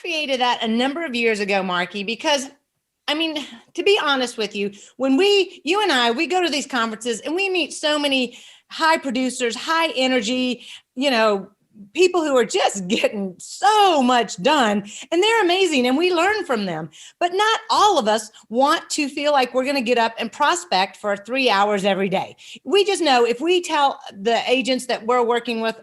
created that a number of years ago, Marky, because I mean, to be honest with you, when you and I, we go to these conferences and we meet so many high producers, high energy, people who are just getting so much done, and they're amazing and we learn from them. But not all of us want to feel like we're going to get up and prospect for 3 hours every day. We just know if we tell the agents that we're working with,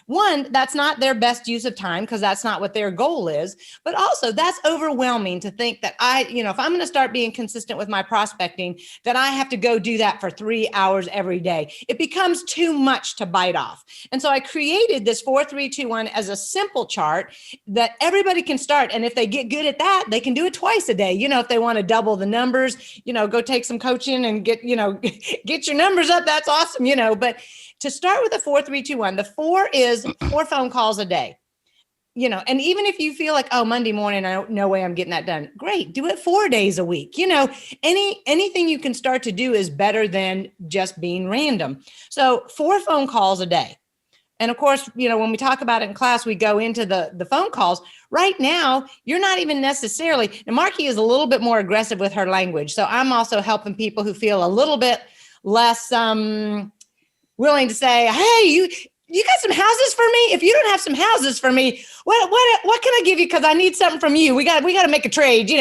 one, that's not their best use of time because that's not what their goal is. But also that's overwhelming to think that if I'm going to start being consistent with my prospecting, that I have to go do that for 3 hours every day. It becomes too much to bite off. And so I created this 4-3-2-1 as a simple chart that everybody can start. And if they get good at that, they can do it twice a day. If they want to double the numbers, go take some coaching and get your numbers up. That's awesome. But to start with a 4-3-2-1, the 4 is 4 phone calls a day. And even if you feel like, oh, Monday morning, no way I'm getting that done. Great. Do it 4 days a week. Anything you can start to do is better than just being random. So 4 phone calls a day. And of course, when we talk about it in class, we go into the phone calls. Right now, you're not even necessarily, and Marky is a little bit more aggressive with her language. So I'm also helping people who feel a little bit less willing to say, hey, you got some houses for me? If you don't have some houses for me, what can I give you? Because I need something from you. We got to make a trade.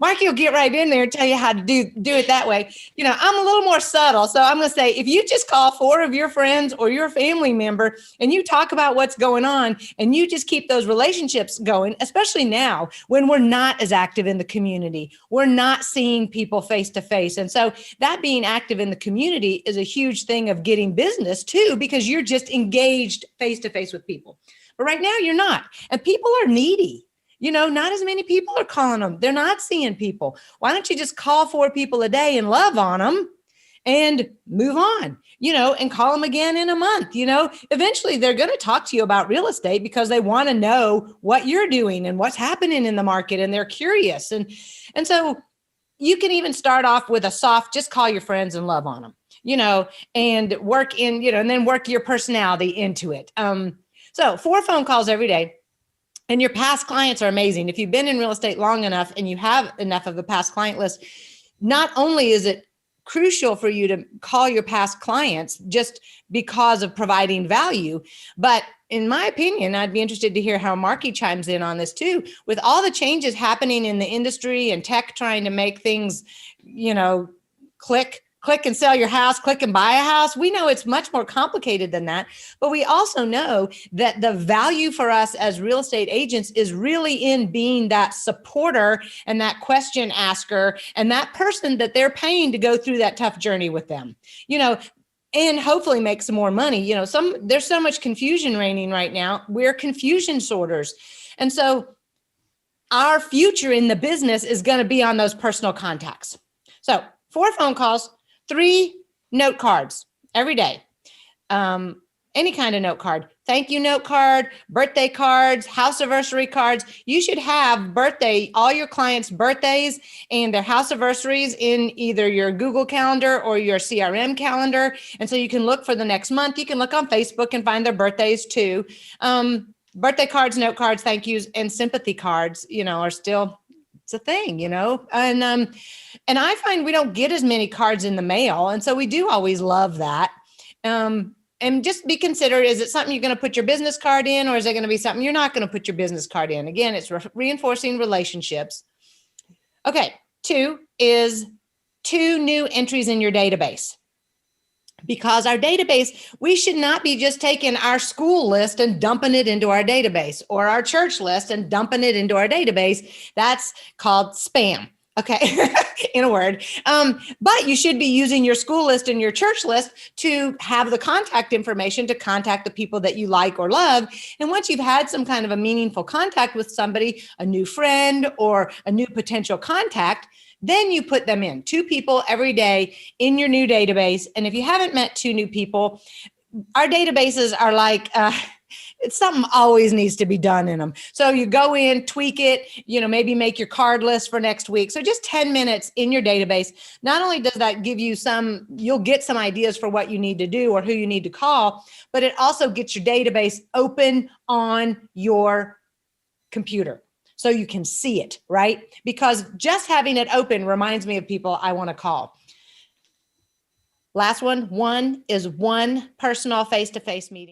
Marky will get right in there and tell you how to do it that way. I'm a little more subtle. So I'm going to say, if you just call 4 of your friends or your family member and you talk about what's going on and you just keep those relationships going, especially now when we're not as active in the community, we're not seeing people face to face. And so that being active in the community is a huge thing of getting business too, because you're just engaged face to face with people. But right now you're not. And people are needy. Not as many people are calling them. They're not seeing people. Why don't you just call 4 people a day and love on them and move on, and call them again in a month. Eventually they're going to talk to you about real estate because they want to know what you're doing and what's happening in the market. And they're curious. And so you can even start off with a soft, just call your friends and love on them. And work in, and then work your personality into it. So 4 phone calls every day. And your past clients are amazing. If you've been in real estate long enough and you have enough of a past client list, not only is it crucial for you to call your past clients just because of providing value, but in my opinion, I'd be interested to hear how Marky chimes in on this too. With all the changes happening in the industry and tech trying to make things, click and sell your house, click and buy a house. We know it's much more complicated than that, but we also know that the value for us as real estate agents is really in being that supporter and that question asker and that person that they're paying to go through that tough journey with them, and hopefully make some more money. There's so much confusion reigning right now. We're confusion sorters. And so our future in the business is going to be on those personal contacts. So 4 phone calls, 3 note cards every day. Any kind of note card, thank you note card, birthday cards, house anniversary cards. You should have all your clients' birthdays and their house anniversaries in either your Google Calendar or your CRM calendar. And so you can look for the next month. You can look on Facebook and find their birthdays too. Birthday cards, note cards, thank yous, and sympathy cards, are still, it's a thing, and I find we don't get as many cards in the mail. And so we do always love that. And just be considered, is it something you're going to put your business card in, or is it going to be something you're not going to put your business card in? Again, it's reinforcing relationships. Okay. 2 is 2 new entries in your database. Because our database, we should not be just taking our school list and dumping it into our database, or our church list and dumping it into our database. That's called spam. Okay, in a word. But you should be using your school list and your church list to have the contact information to contact the people that you like or love. And once you've had some kind of a meaningful contact with somebody, a new friend or a new potential contact, then you put them in 2 people every day in your new database. And if you haven't met 2 new people, our databases are like, it's something always needs to be done in them. So you go in, tweak it, maybe make your card list for next week. So just 10 minutes in your database. Not only does that give you you'll get some ideas for what you need to do or who you need to call, but it also gets your database open on your computer. so you can see it, right? Because just having it open reminds me of people I want to call. Last one is one personal face-to-face meeting.